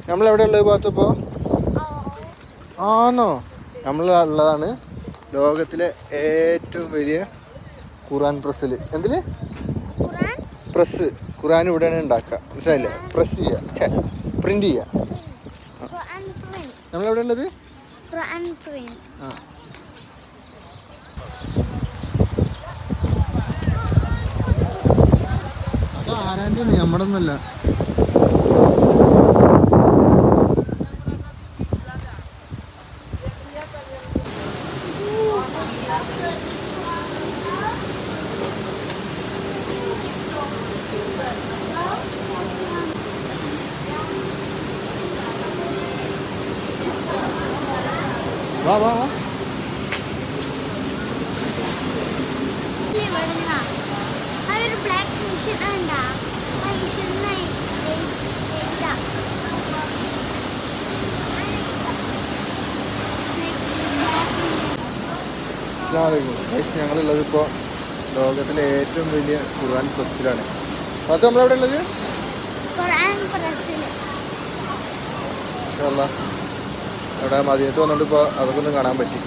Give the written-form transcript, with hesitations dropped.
നമ്മളെവിടെ ഉള്ളത് ഭാഗത്തിപ്പോൾ? ആണോ? നമ്മളുള്ളതാണ് ലോകത്തിലെ ഏറ്റവും വലിയ ഖുർആൻ പ്രസ്സിൽ. എന്തിന് പ്രസ്? ഖുർആൻ ഇവിടെയാണ് ഉണ്ടാക്കുക, മനസ്സിലായില്ലേ? പ്രസ് ചെയ്യുക, പ്രിന്റ് ചെയ്യുക. നമ്മളെവിടെ ഉള്ളത്? ആ, അത് ആരാൻ്റെ ആണ്, നമ്മുടെ ഒന്നല്ല. വാ വാ വാ. ഞങ്ങളുള്ളത് ഇപ്പോൾ ലോകത്തിലെ ഏറ്റവും വലിയ ഖുർആൻ പ്രസ്സിലാണ്. അത് നമ്മളെവിടെ ഉള്ളത്? അവിടെ മദീനത്ത് വന്നിട്ട് ഇപ്പോൾ അതൊക്കെ ഒന്ന് കാണാൻ പറ്റി.